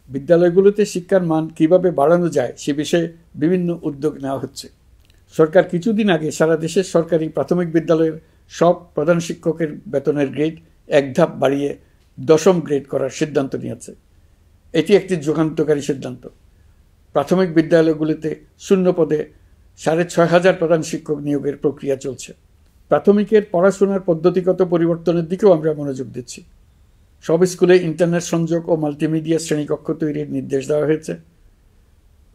বিদ্যালয়গুলোতে শিক্ষার মান কীভাবে বাড়ানো যায় সে বিষয়ে বিভিন্ন উদ্যোগ নেওয়া হচ্ছে। সরকার কিছুদিন আগে সারা দেশের সরকারি প্রাথমিক বিদ্যালয়ের সব প্রধান শিক্ষকের বেতনের গ্রেড 1 ধাপ বাড়িয়ে 10ম গ্রেড করার সিদ্ধান্ত নিয়েছে। এটি একটি যুগান্তকারী সিদ্ধান্ত। প্রাথমিক বিদ্যালয়গুলিতে শূন্য পদে 6,500 প্রধান শিক্ষক নিয়োগের প্রক্রিয়া চলছে। প্রাথমিকের পড়াশোনার পদ্ধতিগত পরিবর্তনের দিকেও আমরা মনোযোগ দিচ্ছি। সব স্কুলে ইন্টারনেট সংযোগ ও মাল্টিমিডিয়া শ্রেণীকক্ষ তৈরির নির্দেশ দেওয়া হয়েছে।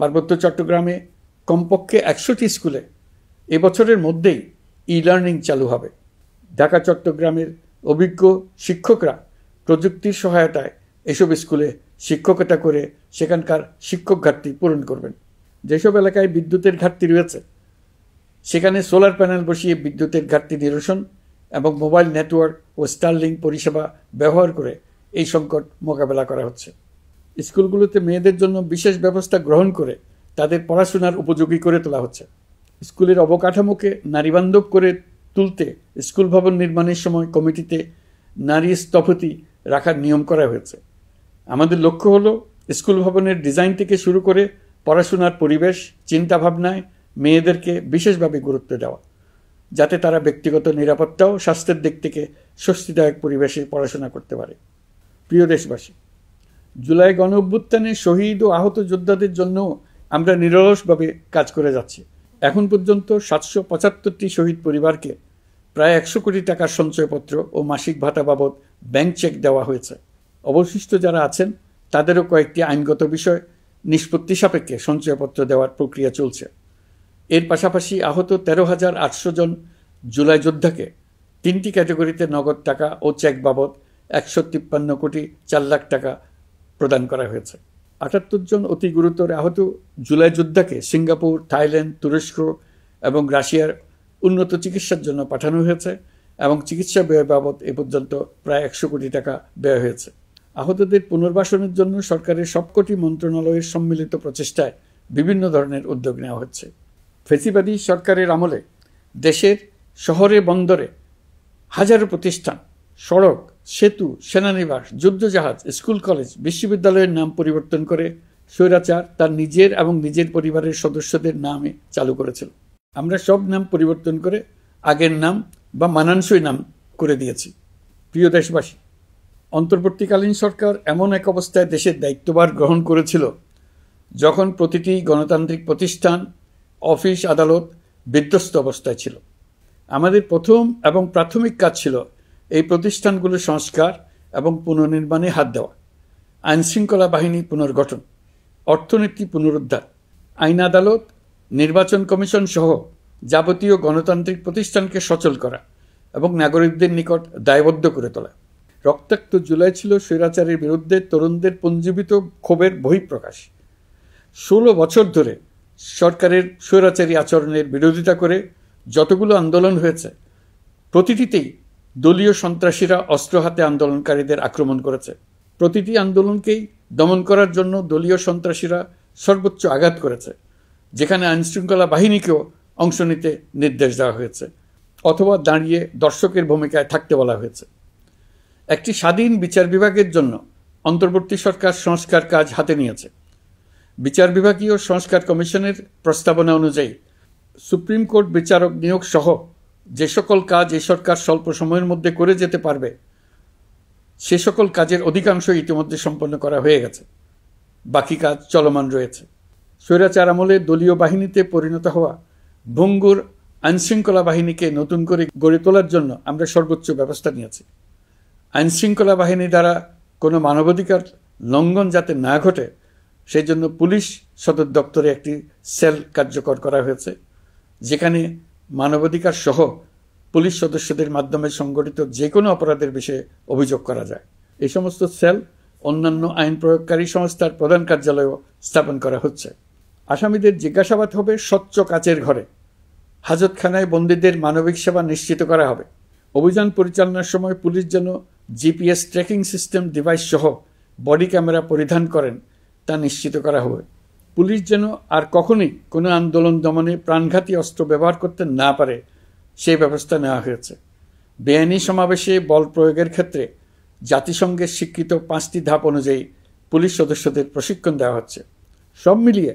পার্বত্য চট্টগ্রামে কমপক্ষে 100টি স্কুলে এবছরের মধ্যেই ই-লার্নিং চালু হবে। ঢাকা চট্টগ্রামের অভিজ্ঞ শিক্ষকরা প্রযুক্তির সহায়তায় এসব স্কুলে শিক্ষকতা করে সেখানকার শিক্ষক ঘাটতি পূরণ করবেন। যেসব এলাকায় বিদ্যুতের ঘাটতি রয়েছে সেখানে সোলার প্যানেল বসিয়ে বিদ্যুতের ঘাটতি নিরসন এবং মোবাইল নেটওয়ার্ক ও স্টারলিংক পরিষেবা ব্যবহার করে এই সংকট মোকাবেলা করা হচ্ছে। স্কুলগুলোতে মেয়েদের জন্য বিশেষ ব্যবস্থা গ্রহণ করে তাদের পড়াশোনার উপযোগী করে তোলা হচ্ছে। স্কুলের অবকাঠামোকে নারীবান্ধব করে তুলতে স্কুল ভবন নির্মাণের সময় কমিটিতে নারী স্থপতি রাখার নিয়ম করা হয়েছে। আমাদের লক্ষ্য হলো স্কুল ভবনের ডিজাইন থেকে শুরু করে পড়াশোনার পরিবেশ চিন্তাভাবনায় মেয়েদেরকে বিশেষভাবে গুরুত্ব দেওয়া, যাতে তারা ব্যক্তিগত নিরাপত্তা ও স্বাস্থ্যের দিক থেকে স্বস্তিদায়ক পরিবেশে পড়াশোনা করতে পারে। প্রিয় দেশবাসী, জুলাই গণ অভ্যুত্থানে শহীদ ও আহত যোদ্ধাদের জন্য আমরা নিরলসভাবে কাজ করে যাচ্ছি। এখন পর্যন্ত 775টি শহীদ পরিবারকে প্রায় 100 কোটি টাকার সঞ্চয়পত্র ও মাসিক ভাতা বাবদ ব্যাংক চেক দেওয়া হয়েছে। অবশিষ্ট যারা আছেন তাদেরও কয়েকটি আইনগত বিষয় নিষ্পত্তি সাপেক্ষে সঞ্চয়পত্র দেওয়ার প্রক্রিয়া চলছে। এর পাশাপাশি আহত 13,800 জন জুলাই যোদ্ধাকে 3টি ক্যাটাগরিতে নগদ টাকা ও চেক বাবদ 153 কোটি 4 লাখ টাকা প্রদান করা হয়েছে। 78 জন অতি গুরুতর আহত জুলাই যোদ্ধাকে সিঙ্গাপুর, থাইল্যান্ড, তুরস্ক এবং রাশিয়ার উন্নত চিকিৎসার জন্য পাঠানো হয়েছে এবং চিকিৎসা ব্যয় বাবদ এ পর্যন্ত প্রায় 100 কোটি টাকা ব্যয় হয়েছে। আহতদের পুনর্বাসনের জন্য সরকারের সবকটি মন্ত্রণালয়ের সম্মিলিত প্রচেষ্টায় বিভিন্ন ধরনের উদ্যোগ নেওয়া হচ্ছে। ফেসিবাদী সরকারের আমলে দেশের শহরে বন্দরে হাজারো প্রতিষ্ঠান, সড়ক, সেতু, সেনানিবাস, যুদ্ধজাহাজ, স্কুল, কলেজ, বিশ্ববিদ্যালয়ের নাম পরিবর্তন করে স্বৈরাচার তার নিজের এবং নিজের পরিবারের সদস্যদের নামে চালু করেছিল। আমরা সব নাম পরিবর্তন করে আগের নাম বা মানানসই নাম করে দিয়েছি। প্রিয় দেশবাসী, অন্তর্বর্তীকালীন সরকার এমন এক অবস্থায় দেশের দায়িত্বভার গ্রহণ করেছিল যখন প্রতিটি গণতান্ত্রিক প্রতিষ্ঠান, অফিস, আদালত বিধ্বস্ত অবস্থায় ছিল। আমাদের প্রথম এবং প্রাথমিক কাজ ছিল এই প্রতিষ্ঠানগুলোর সংস্কার এবং পুনর্নির্মাণে হাত দেওয়া, আইনশৃঙ্খলা বাহিনী পুনর্গঠন, অর্থনীতি পুনরুদ্ধার, আইন আদালত, নির্বাচন কমিশন সহ যাবতীয় গণতান্ত্রিক প্রতিষ্ঠানকে সচল করা এবং নাগরিকদের নিকট দায়বদ্ধ করে তোলা। রক্তাক্ত জুলাই ছিল স্বৈরাচারের বিরুদ্ধে তরুণদের পুঞ্জীবিত ক্ষোভের বহিঃপ্রকাশ। 16 বছর ধরে সরকারের স্বৈরাচারী আচরণের বিরোধিতা করে যতগুলো আন্দোলন হয়েছে, প্রতিটিতেই দলীয় সন্ত্রাসীরা অস্ত্র হাতে আন্দোলনকারীদের আক্রমণ করেছে। প্রতিটি আন্দোলনকেই দমন করার জন্য দলীয় সন্ত্রাসীরা সর্বোচ্চ আঘাত করেছে, যেখানে আইনশৃঙ্খলা বাহিনীকেও অংশ নিতে নির্দেশ দেওয়া হয়েছে অথবা দাঁড়িয়ে দর্শকের ভূমিকায় থাকতে বলা হয়েছে। একটি স্বাধীন বিচার বিভাগের জন্য অন্তর্বর্তী সরকার সংস্কার কাজ হাতে নিয়েছে। বিচার বিভাগীয় সংস্কার কমিশনের প্রস্তাবনা অনুযায়ী সুপ্রিম কোর্ট বিচারক নিয়োগ সহ যে সকল কাজ এই সরকার স্বল্প সময়ের মধ্যে করে যেতে পারবে, সে সকল কাজের অধিকাংশ ইতিমধ্যে সম্পন্ন করা হয়ে গেছে। বাকি কাজ চলমান রয়েছে। স্বৈরাচার আমলে দলীয় বাহিনীতে পরিণত হওয়া ভঙ্গুর আইনশৃঙ্খলা বাহিনীকে নতুন করে গড়ে তোলার জন্য আমরা সর্বোচ্চ ব্যবস্থা নিয়েছি। আইনশৃঙ্খলা বাহিনী দ্বারা কোনো মানবাধিকার লঙ্ঘন যাতে না ঘটে, সেই জন্য পুলিশ সদর দপ্তরে একটি সেল কার্যকর করা হয়েছে, যেখানে মানবাধিকার সহ পুলিশ সদস্যদের মাধ্যমে সংগঠিত যে কোনো অপরাধের বিষয়ে অভিযোগ করা যায়। এই সমস্ত সেল অন্যান্য আইন প্রয়োগকারী সংস্থার প্রধান কার্যালয়ও স্থাপন করা হচ্ছে। আসামিদের জিজ্ঞাসাবাদ হবে স্বচ্ছ কাচের ঘরে। হাজতখানায় বন্দীদের মানবিক সেবা নিশ্চিত করা হবে। অভিযান পরিচালনার সময় পুলিশ যেন জিপিএস ট্র্যাকিং সিস্টেম ডিভাইস সহ বডি ক্যামেরা পরিধান করেন তা নিশ্চিত করা হবে। পুলিশ যেন আর কখনোই কোনো আন্দোলন দমনে প্রাণঘাতী অস্ত্র ব্যবহার করতে না পারে, সেই ব্যবস্থা নেওয়া হয়েছে। বেআইনি সমাবেশে বল প্রয়োগের ক্ষেত্রে জাতিসংঘের স্বীকৃত 5টি ধাপ অনুযায়ী পুলিশ সদস্যদের প্রশিক্ষণ দেওয়া হচ্ছে। সব মিলিয়ে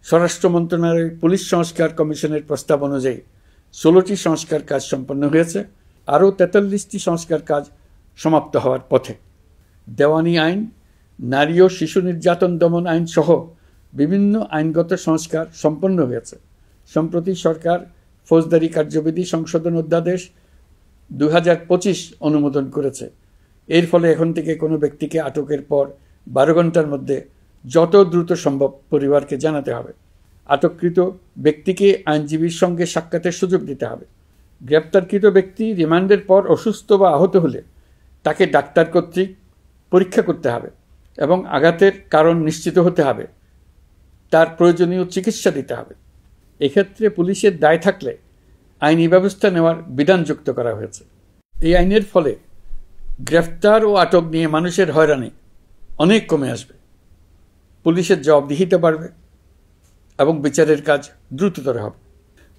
স্বরাষ্ট্র মন্ত্রণালয়ের পুলিশ সংস্কার কমিশনের প্রস্তাব অনুযায়ী 16টি সংস্কার কাজ সম্পন্ন হয়েছে। আরও 43টি সংস্কার কাজ সমাপ্ত হওয়ার পথে। দেওয়ানি আইন, নারী ও শিশু নির্যাতন দমন আইন সহ বিভিন্ন আইনগত সংস্কার সম্পন্ন হয়েছে। সম্প্রতি সরকার ফৌজদারি কার্যবিধি সংশোধন অধ্যাদেশ 2025 অনুমোদন করেছে। এর ফলে এখন থেকে কোনো ব্যক্তিকে আটকের পর 12 ঘন্টার মধ্যে যত দ্রুত সম্ভব পরিবারকে জানাতে হবে। আটককৃত ব্যক্তিকে আইনজীবীর সঙ্গে সাক্ষাতের সুযোগ দিতে হবে। গ্রেপ্তারকৃত ব্যক্তি রিমান্ডের পর অসুস্থ বা আহত হলে তাকে ডাক্তার কর্তৃক পরীক্ষা করতে হবে এবং আঘাতের কারণ নিশ্চিত হতে হবে। তার প্রয়োজনীয় চিকিৎসা দিতে হবে। এক্ষেত্রে পুলিশের দায় থাকলে আইনি ব্যবস্থা নেওয়ার বিধান যুক্ত করা হয়েছে। এই আইনের ফলে গ্রেফতার ও আটক নিয়ে মানুষের হয়রানি অনেক কমে আসবে, পুলিশের জবাবদিহিতা বাড়বে এবং বিচারের কাজ দ্রুততর হবে।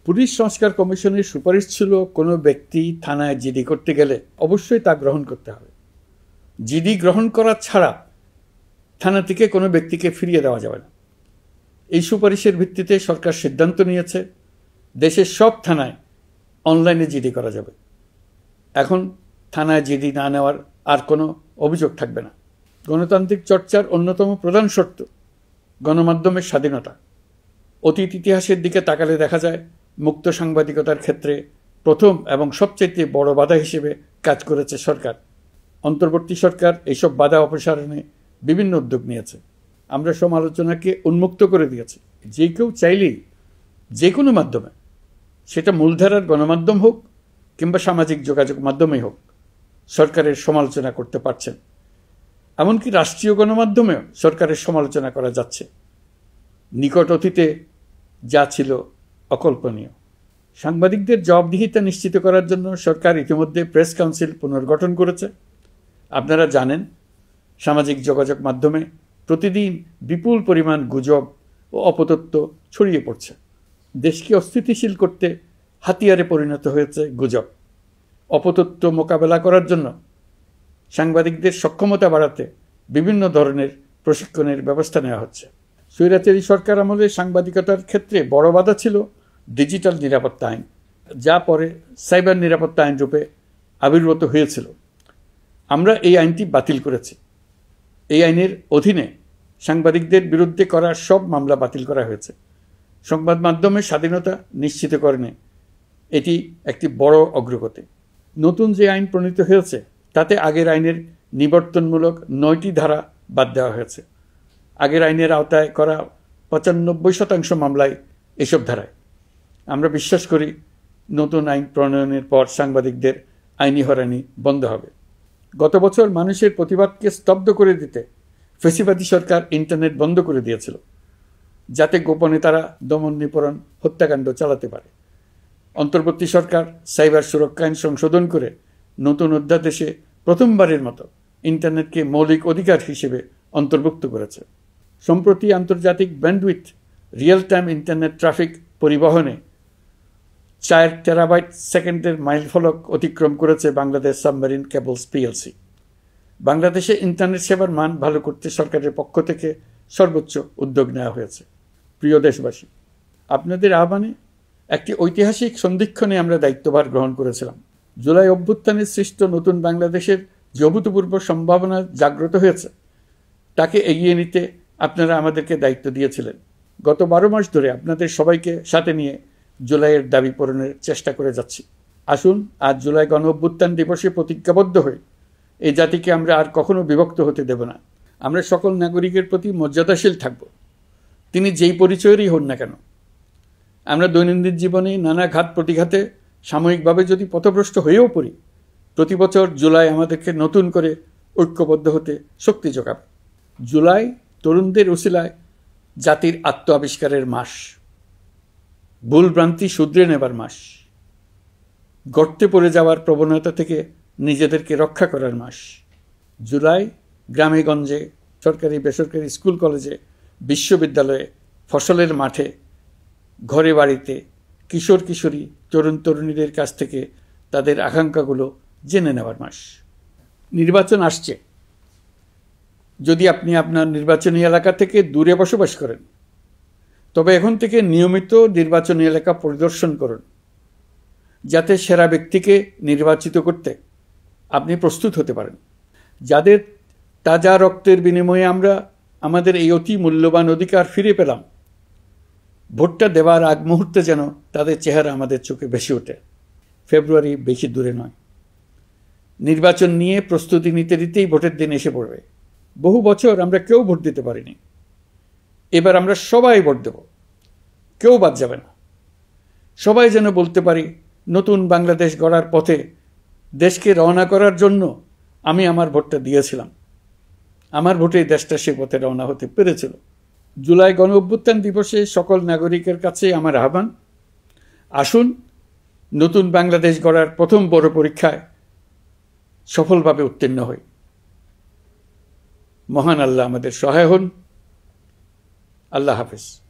পুলিশ সংস্কার কমিশনের সুপারিশ ছিল কোনো ব্যক্তি থানায় জিডি করতে গেলে অবশ্যই তা গ্রহণ করতে হবে। জিডি গ্রহণ করা ছাড়া থানা থেকে কোনো ব্যক্তিকে ফিরিয়ে দেওয়া যাবে না। এই সুপারিশের ভিত্তিতে সরকার সিদ্ধান্ত নিয়েছে দেশের সব থানায় অনলাইনে জিডি করা যাবে। এখন থানায় জিডি না নেওয়ার আর কোনো অভিযোগ থাকবে না। গণতান্ত্রিক চর্চার অন্যতম প্রধান শর্ত গণমাধ্যমের স্বাধীনতা। অতীত ইতিহাসের দিকে তাকালে দেখা যায় মুক্ত সাংবাদিকতার ক্ষেত্রে প্রথম এবং সবচেয়ে বড় বাধা হিসেবে কাজ করেছে সরকার। অন্তর্বর্তী সরকার এইসব বাধা অপসারণে বিভিন্ন উদ্যোগ নিয়েছে। আমরা সমালোচনাকে উন্মুক্ত করে দিয়েছি। যে কেউ চাইলেই যে কোনো মাধ্যমে, সেটা মূলধারার গণমাধ্যম হোক কিংবা সামাজিক যোগাযোগ মাধ্যমেই হোক, সরকারের সমালোচনা করতে পারছেন। এমনকি রাষ্ট্রীয় গণমাধ্যমেও সরকারের সমালোচনা করা যাচ্ছে। নিকট অতীতে যা ছিল অকল্পনীয়। সাংবাদিকদের জবাবদিহিতা নিশ্চিত করার জন্য সরকার ইতিমধ্যে প্রেস কাউন্সিল পুনর্গঠন করেছে। আপনারা জানেন, সামাজিক যোগাযোগ মাধ্যমে প্রতিদিন বিপুল পরিমাণ গুজব ও অপতথ্য ছড়িয়ে পড়ছে। দেশকে অস্থিতিশীল করতে হাতিয়ারে পরিণত হয়েছে গুজব। অপতথ্য মোকাবেলা করার জন্য সাংবাদিকদের সক্ষমতা বাড়াতে বিভিন্ন ধরনের প্রশিক্ষণের ব্যবস্থা নেওয়া হচ্ছে। স্বৈরাচারী সরকার আমলে সাংবাদিকতার ক্ষেত্রে বড় বাধা ছিল ডিজিটাল নিরাপত্তা আইন, যা পরে সাইবার নিরাপত্তা আইন রূপে আবির্ভূত হয়েছিল। আমরা এই আইনটি বাতিল করেছি। এই আইনের অধীনে সাংবাদিকদের বিরুদ্ধে করা সব মামলা বাতিল করা হয়েছে। সংবাদ মাধ্যমের স্বাধীনতা নিশ্চিতকরণে এটি একটি বড় অগ্রগতি। নতুন যে আইন প্রণীত হয়েছে তাতে আগের আইনের নিবর্তনমূলক 9টি ধারা বাদ দেওয়া হয়েছে। আগের আইনের আওতায় করা 95% মামলায় এসব ধারায়। আমরা বিশ্বাস করি নতুন আইন প্রণয়নের পর সাংবাদিকদের আইনি হয়রানি বন্ধ হবে। গত বছর মানুষের প্রতিবাদকে স্তব্ধ করে দিতে ফ্যাসিবাদী সরকার ইন্টারনেট বন্ধ করে দিয়েছিল, যাতে গোপনে তারা দমন নিপীড়ন হত্যাকাণ্ড চালাতে পারে। অন্তর্বর্তী সরকার সাইবার সুরক্ষা আইন সংশোধন করে নতুন অধ্যাদেশে প্রথমবারের মতো ইন্টারনেটকে মৌলিক অধিকার হিসেবে অন্তর্ভুক্ত করেছে। সম্প্রতি আন্তর্জাতিক bandwidth real time internet traffic পরিবহনে 4 টেরাবাইট সেকেন্ডের মাইলফলক অতিক্রম করেছে বাংলাদেশ সাবমেরিন কেবলস পিএলসি। বাংলাদেশে ইন্টারনেট সেবার মান ভালো করতে সরকারের পক্ষ থেকে সর্বোচ্চ উদ্যোগ নেওয়া হয়েছে। প্রিয় দেশবাসী, আপনাদের আহ্বানে একটি ঐতিহাসিক সন্ধিক্ষণে আমরা দায়িত্বভার গ্রহণ করেছিলাম। জুলাই অভ্যুত্থানে সৃষ্ট নতুন বাংলাদেশের যে অভূতপূর্ব সম্ভাবনা জাগ্রত হয়েছে, তাকে এগিয়ে নিতে আপনারা আমাদেরকে দায়িত্ব দিয়েছিলেন। গত 12 মাস ধরে আপনাদের সবাইকে সাথে নিয়ে জুলাইয়ের দাবি পূরণের চেষ্টা করে যাচ্ছি। আসুন আজ জুলাই গণ অভ্যুত্থান দিবসে প্রতিজ্ঞাবদ্ধ হই এই জাতিকে আমরা আর কখনো বিভক্ত হতে দেব না। আমরা সকল নাগরিকের প্রতি মর্যাদাশীল থাকব, তিনি যেই পরিচয়েরই হন না কেন। আমরা দৈনন্দিন জীবনে নানা ঘাত প্রতিঘাতে সাময়িকভাবে যদি পথভ্রষ্ট হয়েও পড়ি, প্রতি বছর জুলাই আমাদেরকে নতুন করে ঐক্যবদ্ধ হতে শক্তি যোগাবে। জুলাই তরুণদের উসিলায় জাতির আত্ম আবিষ্কারের মাস, ভুলভ্রান্তি শুধরে নেবার মাস, গর্তে পড়ে যাওয়ার প্রবণতা থেকে নিজেদেরকে রক্ষা করার মাস। জুলাই গ্রামে গঞ্জে, সরকারি বেসরকারি স্কুল কলেজে, বিশ্ববিদ্যালয়ে, ফসলের মাঠে, ঘরে বাড়িতে কিশোর কিশোরী তরুণ তরুণীদের কাছ থেকে তাদের আকাঙ্ক্ষাগুলো জেনে নেওয়ার মাস। নির্বাচন আসছে। যদি আপনি আপনার নির্বাচনী এলাকা থেকে দূরে বসবাস করেন, তবে এখন থেকে নিয়মিত নির্বাচনী এলাকা পরিদর্শন করুন, যাতে সেরা ব্যক্তিকে নির্বাচিত করতে আপনি প্রস্তুত হতে পারেন। যাদের তাজা রক্তের বিনিময়ে আমরা আমাদের এই অতি মূল্যবান অধিকার ফিরে পেলাম, ভোটটা দেওয়ার আগ মুহূর্তে যেন তাদের চেহারা আমাদের চোখে ভেসে ওঠে। ফেব্রুয়ারি বেশি দূরে নয়। নির্বাচন নিয়ে প্রস্তুতি নিতে নিতেই ভোটের দিন এসে পড়বে। বহু বছর আমরা কেউ ভোট দিতে পারিনি। এবার আমরা সবাই ভোট দেব, কেউ বাদ যাবে না। সবাই যেন বলতে পারি, নতুন বাংলাদেশ গড়ার পথে দেশকে রওনা করার জন্য আমি আমার ভোটটা দিয়েছিলাম। আমার ভোটেই দেশটা সে পথে রওনা হতে পেরেছিল। জুলাই গণ অভ্যুত্থান দিবসে সকল নাগরিকের কাছে আমার আহ্বান, আসুন নতুন বাংলাদেশ গড়ার প্রথম বড় পরীক্ষায় সফলভাবে উত্তীর্ণ হই। মহান আল্লাহ আমাদের সহায় হন। আল্লাহ হাফেজ।